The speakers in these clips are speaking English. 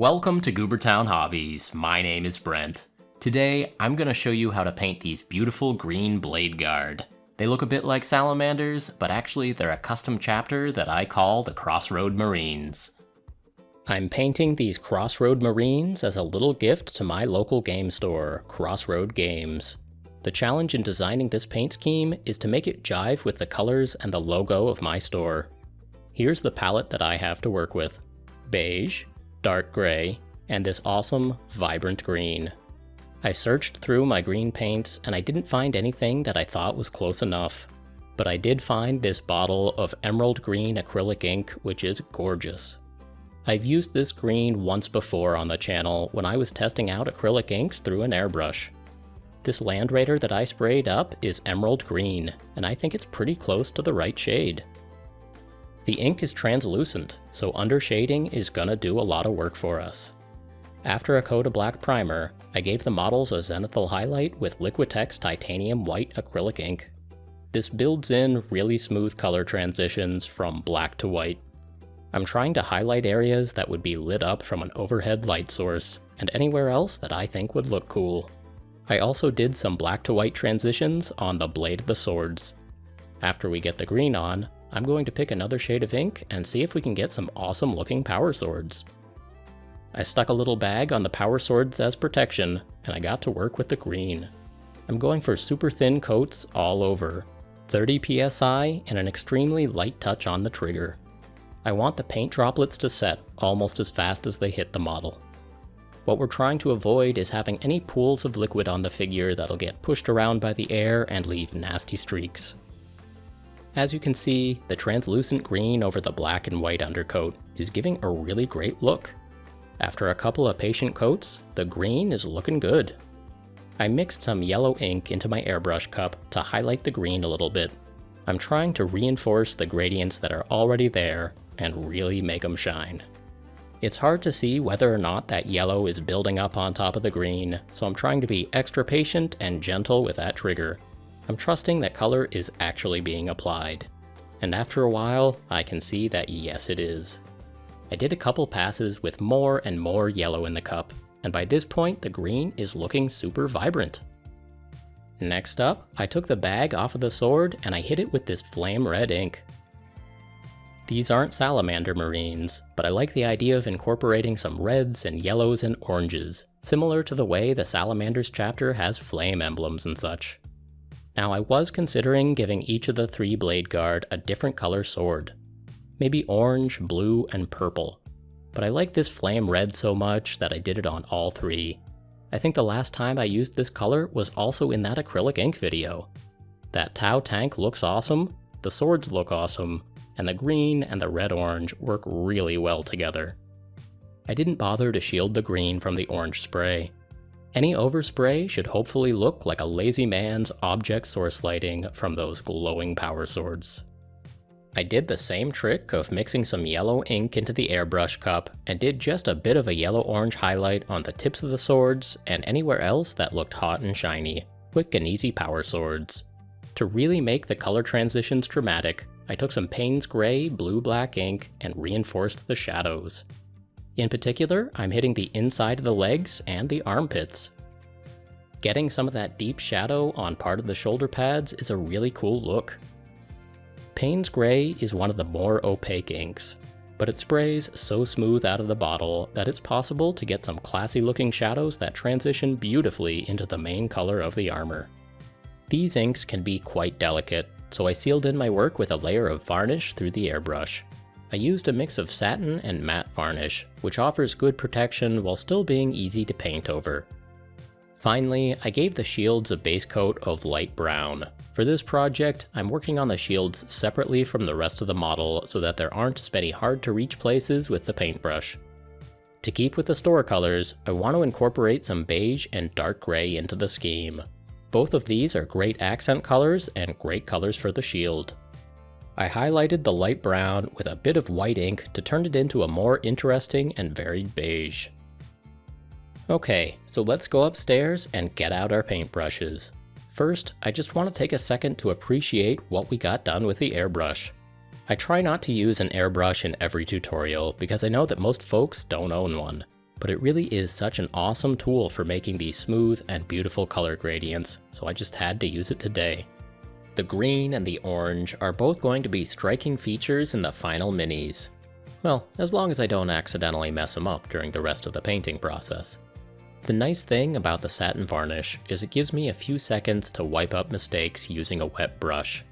Welcome to Goobertown Hobbies. My name is Brent. Today, I'm going to show you how to paint these beautiful green Bladeguard. They look a bit like salamanders, but actually they're a custom chapter that I call the Crossroad Marines. I'm painting these Crossroad Marines as a little gift to my local game store, Crossroad Games. The challenge in designing this paint scheme is to make it jive with the colors and the logo of my store. Here's the palette that I have to work with: beige, dark gray, and this awesome, vibrant green. I searched through my green paints and I didn't find anything that I thought was close enough. But I did find this bottle of emerald green acrylic ink, which is gorgeous. I've used this green once before on the channel when I was testing out acrylic inks through an airbrush. This Land Raider that I sprayed up is emerald green, and I think it's pretty close to the right shade. The ink is translucent, so undershading is gonna do a lot of work for us. After a coat of black primer, I gave the models a zenithal highlight with Liquitex titanium white acrylic ink. This builds in really smooth color transitions from black to white. I'm trying to highlight areas that would be lit up from an overhead light source, and anywhere else that I think would look cool. I also did some black to white transitions on the blade of the swords. After we get the green on, I'm going to pick another shade of ink and see if we can get some awesome looking power swords. I stuck a little bag on the power swords as protection, and I got to work with the green. I'm going for super thin coats all over, 30 psi and an extremely light touch on the trigger. I want the paint droplets to set almost as fast as they hit the model. What we're trying to avoid is having any pools of liquid on the figure that'll get pushed around by the air and leave nasty streaks. As you can see, the translucent green over the black and white undercoat is giving a really great look. After a couple of patient coats, the green is looking good. I mixed some yellow ink into my airbrush cup to highlight the green a little bit. I'm trying to reinforce the gradients that are already there and really make them shine. It's hard to see whether or not that yellow is building up on top of the green, so I'm trying to be extra patient and gentle with that trigger. I'm trusting that color is actually being applied. And after a while, I can see that yes it is. I did a couple passes with more and more yellow in the cup, and by this point the green is looking super vibrant. Next up, I took the bag off of the sword and I hit it with this flame red ink. These aren't salamander marines, but I like the idea of incorporating some reds and yellows and oranges, similar to the way the salamanders chapter has flame emblems and such. Now I was considering giving each of the 3 Bladeguard a different color sword. Maybe orange, blue, and purple. But I like this flame red so much that I did it on all 3. I think the last time I used this color was also in that acrylic ink video. That Tau tank looks awesome, the swords look awesome, and the green and the red-orange work really well together. I didn't bother to shield the green from the orange spray. Any overspray should hopefully look like a lazy man's object source lighting from those glowing power swords. I did the same trick of mixing some yellow ink into the airbrush cup and did just a bit of a yellow-orange highlight on the tips of the swords and anywhere else that looked hot and shiny, quick and easy power swords. To really make the color transitions dramatic, I took some Payne's Gray blue-black ink and reinforced the shadows. In particular, I'm hitting the inside of the legs and the armpits. Getting some of that deep shadow on part of the shoulder pads is a really cool look. Payne's Gray is one of the more opaque inks, but it sprays so smooth out of the bottle that it's possible to get some classy looking shadows that transition beautifully into the main color of the armor. These inks can be quite delicate, so I sealed in my work with a layer of varnish through the airbrush. I used a mix of satin and matte varnish, which offers good protection while still being easy to paint over. Finally, I gave the shields a base coat of light brown. For this project, I'm working on the shields separately from the rest of the model so that there aren't as many hard to reach places with the paintbrush. To keep with the store colors, I want to incorporate some beige and dark gray into the scheme. Both of these are great accent colors and great colors for the shield. I highlighted the light brown with a bit of white ink to turn it into a more interesting and varied beige. Okay, so let's go upstairs and get out our paintbrushes. First, I just want to take a second to appreciate what we got done with the airbrush. I try not to use an airbrush in every tutorial because I know that most folks don't own one. but it really is such an awesome tool for making these smooth and beautiful color gradients, so I just had to use it today. The green and the orange are both going to be striking features in the final minis. Well, as long as I don't accidentally mess them up during the rest of the painting process. The nice thing about the satin varnish is it gives me a few seconds to wipe up mistakes using a wet brush.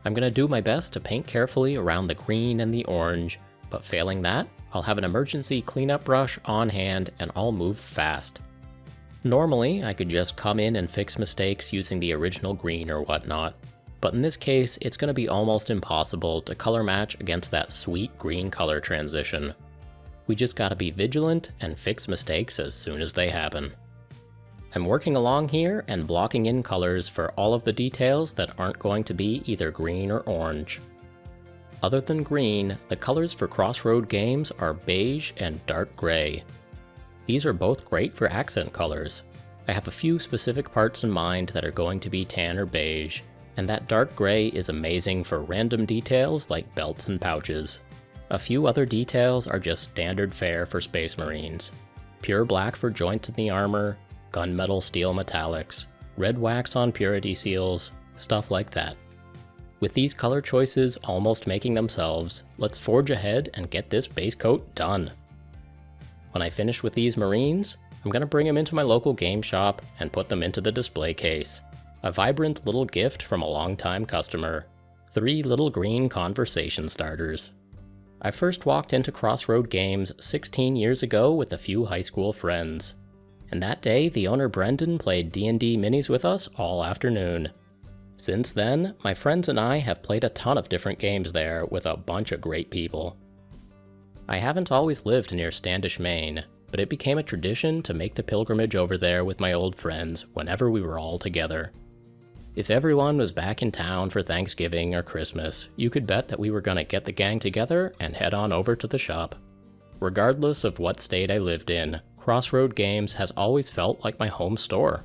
I'm going to do my best to paint carefully around the green and the orange, but failing that, I'll have an emergency cleanup brush on hand and I'll move fast. Normally, I could just come in and fix mistakes using the original green or whatnot, but in this case, it's going to be almost impossible to color match against that sweet green color transition. We just gotta be vigilant and fix mistakes as soon as they happen. I'm working along here and blocking in colors for all of the details that aren't going to be either green or orange. Other than green, the colors for Crossroad Games are beige and dark gray. These are both great for accent colors. I have a few specific parts in mind that are going to be tan or beige, and that dark gray is amazing for random details like belts and pouches. A few other details are just standard fare for Space Marines. Pure black for joints in the armor, gunmetal steel metallics, red wax on purity seals, stuff like that. With these color choices almost making themselves, let's forge ahead and get this base coat done. When I finish with these Marines, I'm going to bring them into my local game shop and put them into the display case. A vibrant little gift from a longtime customer. 3 little green conversation starters. I first walked into Crossroad Games 16 years ago with a few high school friends. And that day, the owner Brendan played D&D minis with us all afternoon. Since then, my friends and I have played a ton of different games there with a bunch of great people. I haven't always lived near Standish, Maine, but it became a tradition to make the pilgrimage over there with my old friends whenever we were all together. If everyone was back in town for Thanksgiving or Christmas, you could bet that we were gonna get the gang together and head on over to the shop. Regardless of what state I lived in, Crossroad Games has always felt like my home store.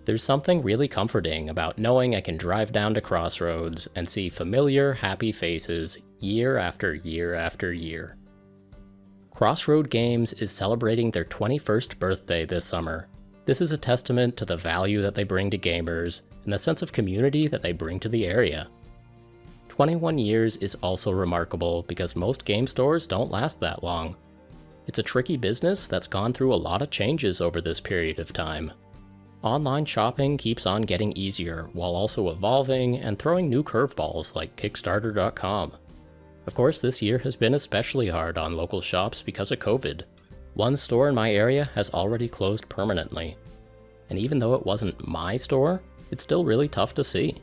There's something really comforting about knowing I can drive down to Crossroads and see familiar, happy faces year after year after year. Crossroad Games is celebrating their 21st birthday this summer. This is a testament to the value that they bring to gamers and the sense of community that they bring to the area. 21 years is also remarkable because most game stores don't last that long. It's a tricky business that's gone through a lot of changes over this period of time. Online shopping keeps on getting easier while also evolving and throwing new curveballs like Kickstarter.com. Of course, this year has been especially hard on local shops because of COVID. One store in my area has already closed permanently. And even though it wasn't my store, it's still really tough to see.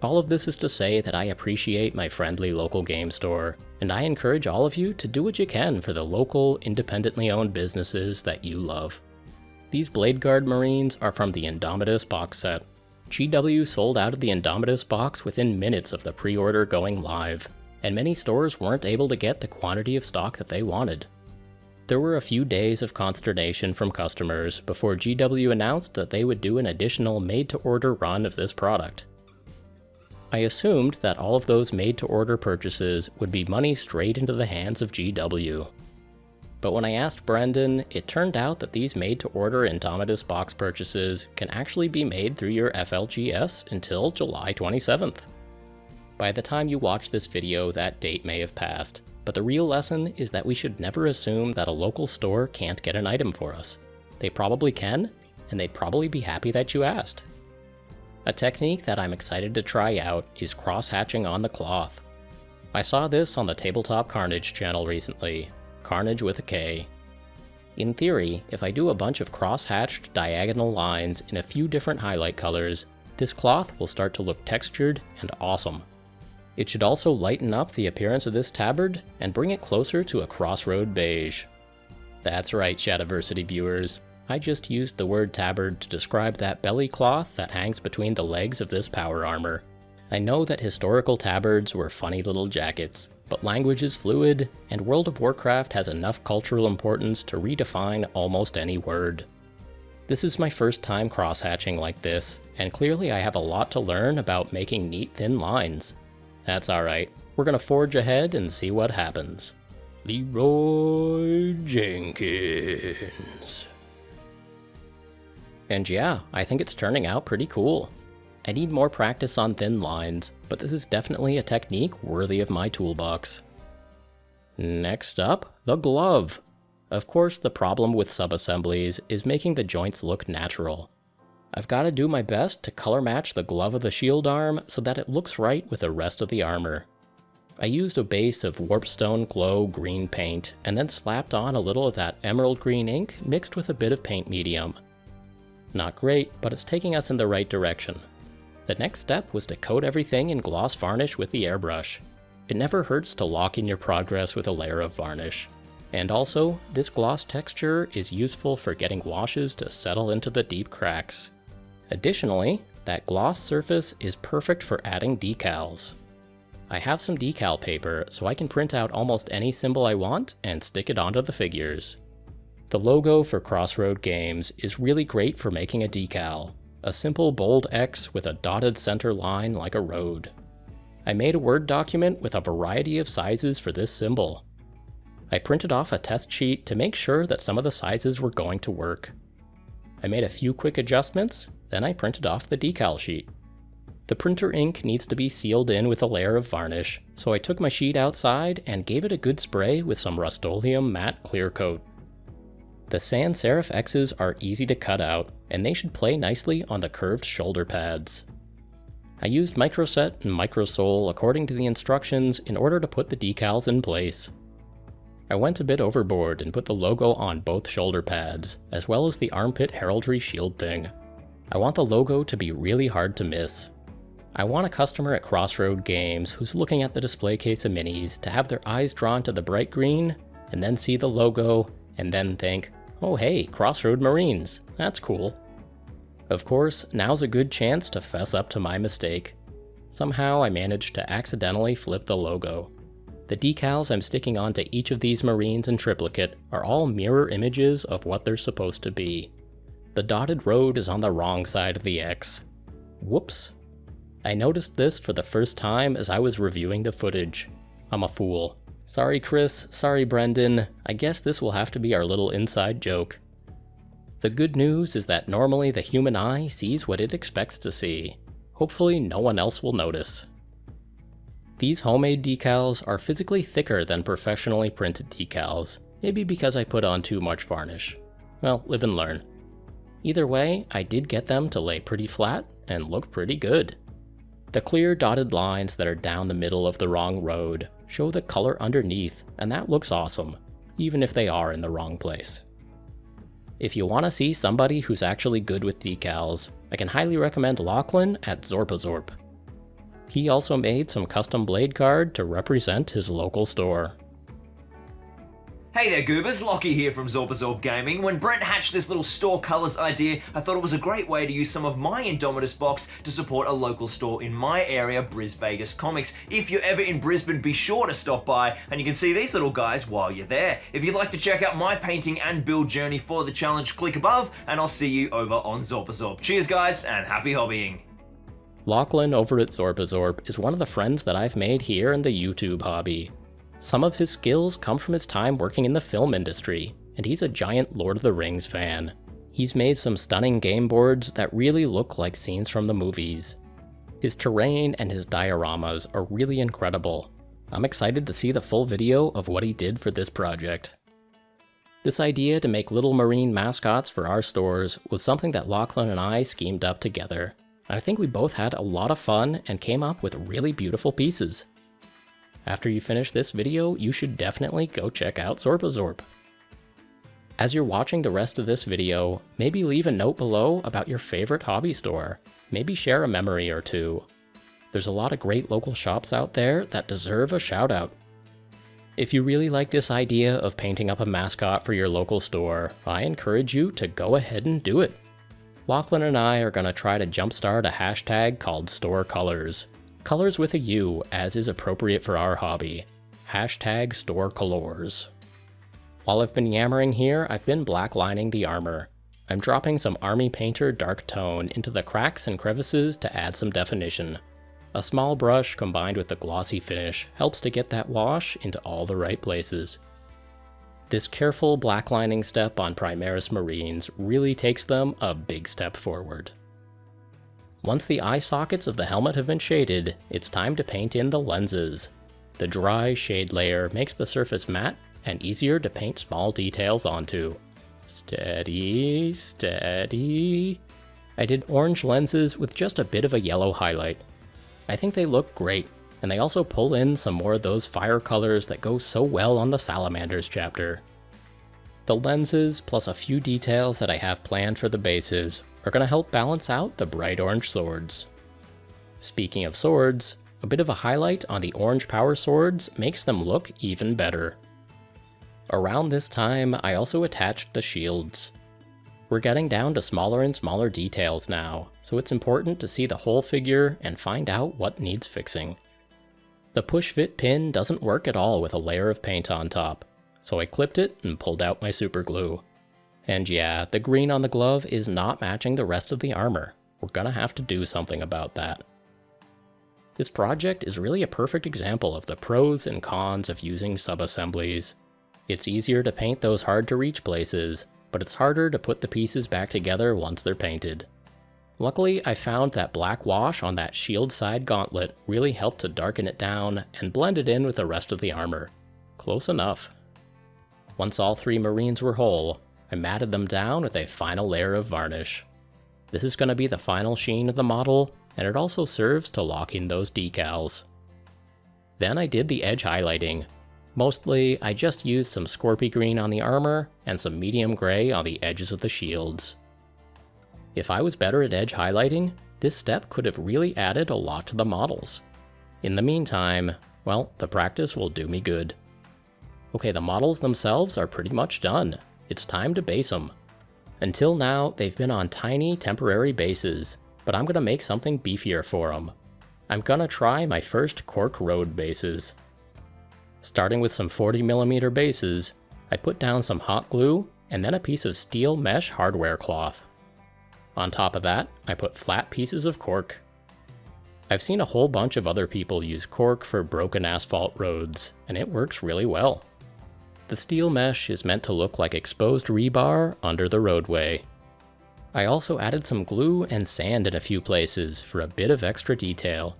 All of this is to say that I appreciate my friendly local game store, and I encourage all of you to do what you can for the local, independently owned businesses that you love. These Bladeguard Marines are from the Indomitus box set. GW sold out of the Indomitus box within minutes of the pre-order going live, and many stores weren't able to get the quantity of stock that they wanted. There were a few days of consternation from customers before GW announced that they would do an additional made-to-order run of this product. I assumed that all of those made-to-order purchases would be money straight into the hands of GW. But when I asked Brendan, it turned out that these made-to-order Indomitus box purchases can actually be made through your FLGS until July 27th. By the time you watch this video, that date may have passed. But the real lesson is that we should never assume that a local store can't get an item for us. They probably can, and they'd probably be happy that you asked. A technique that I'm excited to try out is cross-hatching on the cloth. I saw this on the Tabletop Carnage channel recently, Carnage with a K. In theory, if I do a bunch of cross-hatched diagonal lines in a few different highlight colors, this cloth will start to look textured and awesome. It should also lighten up the appearance of this tabard and bring it closer to a Crossroad beige. That's right, Shadiversity viewers. I just used the word tabard to describe that belly cloth that hangs between the legs of this power armor. I know that historical tabards were funny little jackets, but language is fluid, and World of Warcraft has enough cultural importance to redefine almost any word. This is my first time cross-hatching like this, and clearly I have a lot to learn about making neat thin lines. That's alright, we're gonna forge ahead and see what happens. Leroy Jenkins. And yeah, I think it's turning out pretty cool. I need more practice on thin lines, but this is definitely a technique worthy of my toolbox. Next up, the glove. Of course, the problem with sub-assemblies is making the joints look natural. I've got to do my best to color match the glove of the shield arm so that it looks right with the rest of the armor. I used a base of Warpstone Glow green paint and then slapped on a little of that emerald green ink mixed with a bit of paint medium. Not great, but it's taking us in the right direction. The next step was to coat everything in gloss varnish with the airbrush. It never hurts to lock in your progress with a layer of varnish. And also, this gloss texture is useful for getting washes to settle into the deep cracks. Additionally, that gloss surface is perfect for adding decals. I have some decal paper, so I can print out almost any symbol I want and stick it onto the figures. The logo for Crossroad Games is really great for making a decal, a simple bold X with a dotted center line like a road. I made a Word document with a variety of sizes for this symbol. I printed off a test sheet to make sure that some of the sizes were going to work. I made a few quick adjustments, then I printed off the decal sheet. The printer ink needs to be sealed in with a layer of varnish, so I took my sheet outside and gave it a good spray with some Rust-Oleum matte clear coat. The sans serif X's are easy to cut out, and they should play nicely on the curved shoulder pads. I used microset and microsole according to the instructions in order to put the decals in place. I went a bit overboard and put the logo on both shoulder pads, as well as the armpit heraldry shield thing. I want the logo to be really hard to miss. I want a customer at Crossroad Games who's looking at the display case of minis to have their eyes drawn to the bright green, and then see the logo, and then think, oh hey, Crossroad Marines, that's cool. Of course, now's a good chance to fess up to my mistake. Somehow I managed to accidentally flip the logo. The decals I'm sticking onto each of these Marines in triplicate are all mirror images of what they're supposed to be. The dotted road is on the wrong side of the X. Whoops. I noticed this for the first time as I was reviewing the footage. I'm a fool. Sorry Chris, sorry Brendan, I guess this will have to be our little inside joke. The good news is that normally the human eye sees what it expects to see. Hopefully no one else will notice. These homemade decals are physically thicker than professionally printed decals, maybe because I put on too much varnish. Well, live and learn. Either way, I did get them to lay pretty flat and look pretty good. The clear dotted lines that are down the middle of the wrong road show the color underneath, and that looks awesome, even if they are in the wrong place. If you want to see somebody who's actually good with decals, I can highly recommend Lachlan at Zorpazorp. He also made some custom Bladeguard to represent his local store. Hey there Goobers, Lockie here from Zorpazorp Gaming. When Brent hatched this little store colours idea, I thought it was a great way to use some of my Indomitus box to support a local store in my area, Bris Vegas Comics. If you're ever in Brisbane, be sure to stop by and you can see these little guys while you're there. If you'd like to check out my painting and build journey for the challenge, click above and I'll see you over on Zorpazorp. Cheers guys and happy hobbying. Lachlan over at Zorpazorp is one of the friends that I've made here in the YouTube hobby. Some of his skills come from his time working in the film industry, and he's a giant Lord of the Rings fan. He's made some stunning game boards that really look like scenes from the movies. His terrain and his dioramas are really incredible. I'm excited to see the full video of what he did for this project. This idea to make little marine mascots for our stores was something that Lachlan and I schemed up together. I think we both had a lot of fun and came up with really beautiful pieces. After you finish this video, you should definitely go check out Zorpazorp. As you're watching the rest of this video, maybe leave a note below about your favorite hobby store. Maybe share a memory or two. There's a lot of great local shops out there that deserve a shout out. If you really like this idea of painting up a mascot for your local store, I encourage you to go ahead and do it. Lachlan and I are going to try to jumpstart a hashtag called Store Colors. Colors with a U, as is appropriate for our hobby. Hashtag Store Colors. While I've been yammering here, I've been blacklining the armor. I'm dropping some Army Painter dark tone into the cracks and crevices to add some definition. A small brush combined with the glossy finish helps to get that wash into all the right places. This careful blacklining step on Primaris Marines really takes them a big step forward. Once the eye sockets of the helmet have been shaded, it's time to paint in the lenses. The dry shade layer makes the surface matte and easier to paint small details onto. Steady, steady. I did orange lenses with just a bit of a yellow highlight. I think they look great, and they also pull in some more of those fire colors that go so well on the Salamanders chapter. The lenses, plus a few details that I have planned for the bases, are going to help balance out the bright orange swords. Speaking of swords, a bit of a highlight on the orange power swords makes them look even better. Around this time, I also attached the shields. We're getting down to smaller and smaller details now, so it's important to see the whole figure and find out what needs fixing. The push-fit pin doesn't work at all with a layer of paint on top, so I clipped it and pulled out my super glue. And yeah, the green on the glove is not matching the rest of the armor. We're gonna have to do something about that. This project is really a perfect example of the pros and cons of using sub-assemblies. It's easier to paint those hard-to-reach places, but it's harder to put the pieces back together once they're painted. Luckily, I found that black wash on that shield side gauntlet really helped to darken it down and blend it in with the rest of the armor. Close enough. Once all 3 Marines were whole, I matted them down with a final layer of varnish. This is going to be the final sheen of the model, and it also serves to lock in those decals. Then I did the edge highlighting. Mostly, I just used some Scorpy green on the armor and some medium gray on the edges of the shields. If I was better at edge highlighting, this step could have really added a lot to the models. In the meantime, well, the practice will do me good. Okay, the models themselves are pretty much done. It's time to base them. Until now, they've been on tiny temporary bases, but I'm gonna make something beefier for them. I'm gonna try my first cork road bases. Starting with some 40mm bases, I put down some hot glue and then a piece of steel mesh hardware cloth. On top of that, I put flat pieces of cork. I've seen a whole bunch of other people use cork for broken asphalt roads, and it works really well. The steel mesh is meant to look like exposed rebar under the roadway. I also added some glue and sand in a few places for a bit of extra detail.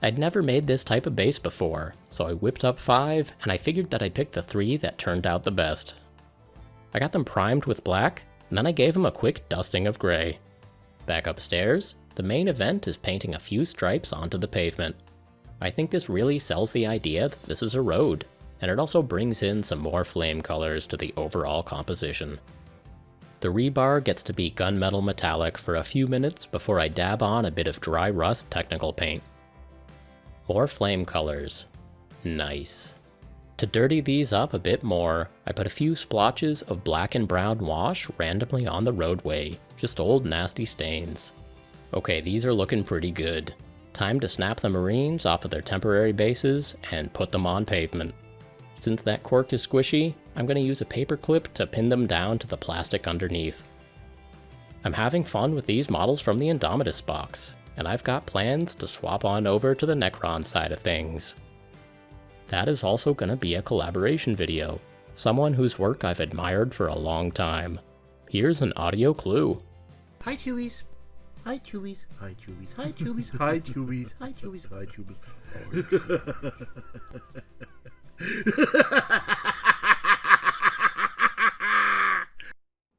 I'd never made this type of base before, so I whipped up 5, and I figured that I'd pick the 3 that turned out the best. I got them primed with black, and then I gave them a quick dusting of gray. Back upstairs, the main event is painting a few stripes onto the pavement. I think this really sells the idea that this is a road, and it also brings in some more flame colors to the overall composition. The rebar gets to be gunmetal metallic for a few minutes before I dab on a bit of dry rust technical paint. More flame colors. Nice. To dirty these up a bit more, I put a few splotches of black and brown wash randomly on the roadway, just old nasty stains. Okay, these are looking pretty good. Time to snap the Marines off of their temporary bases and put them on pavement. Since that cork is squishy, I'm going to use a paper clip to pin them down to the plastic underneath. I'm having fun with these models from the Indomitus box, and I've got plans to swap on over to the Necron side of things. That is also going to be a collaboration video, someone whose work I've admired for a long time. Here's an audio clue. Hi Chewies. Hi Chewies. Hi Chewies. Hi Chewies. Hi Chewies. Hi Chewies. Hi Chewies.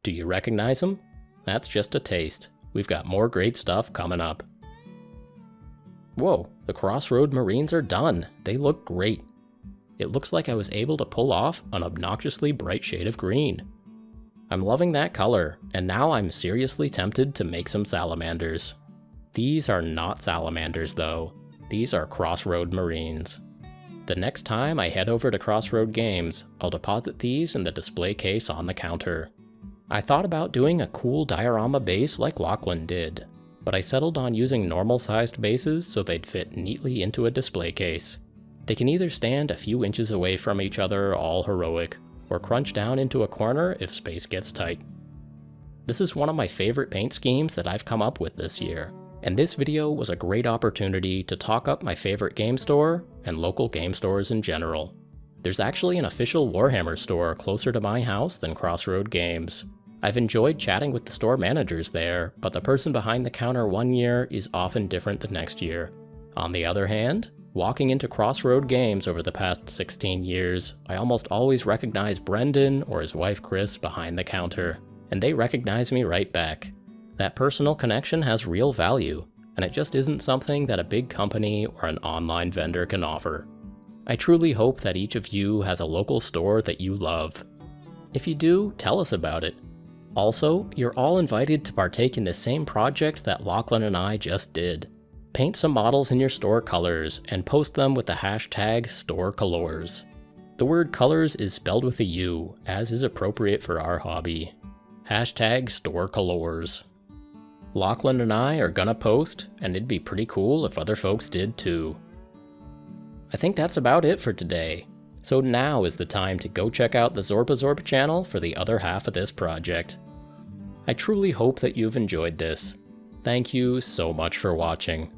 Do you recognize them? That's just a taste. We've got more great stuff coming up. Whoa, the Crossroad Marines are done. They look great. It looks like I was able to pull off an obnoxiously bright shade of green. I'm loving that color, and now I'm seriously tempted to make some salamanders. These are not salamanders though. These are Crossroad Marines. The next time I head over to Crossroad Games, I'll deposit these in the display case on the counter. I thought about doing a cool diorama base like Lachlan did, but I settled on using normal-sized bases so they'd fit neatly into a display case. They can either stand a few inches away from each other all heroic, or crunch down into a corner if space gets tight. This is one of my favorite paint schemes that I've come up with this year, and this video was a great opportunity to talk up my favorite game store and local game stores in general. There's actually an official Warhammer store closer to my house than Crossroad Games. I've enjoyed chatting with the store managers there, but the person behind the counter one year is often different the next year. On the other hand, walking into Crossroad Games over the past 16 years, I almost always recognize Brendan or his wife Chris behind the counter, and they recognize me right back. That personal connection has real value, and it just isn't something that a big company or an online vendor can offer. I truly hope that each of you has a local store that you love. If you do, tell us about it. Also, you're all invited to partake in the same project that Lachlan and I just did. Paint some models in your store colors and post them with the hashtag StoreColors. The word colors is spelled with a U, as is appropriate for our hobby. Hashtag StoreColors. Lachlan and I are gonna post, and it'd be pretty cool if other folks did too. I think that's about it for today, so now is the time to go check out the Zorpazorp channel for the other half of this project. I truly hope that you've enjoyed this. Thank you so much for watching.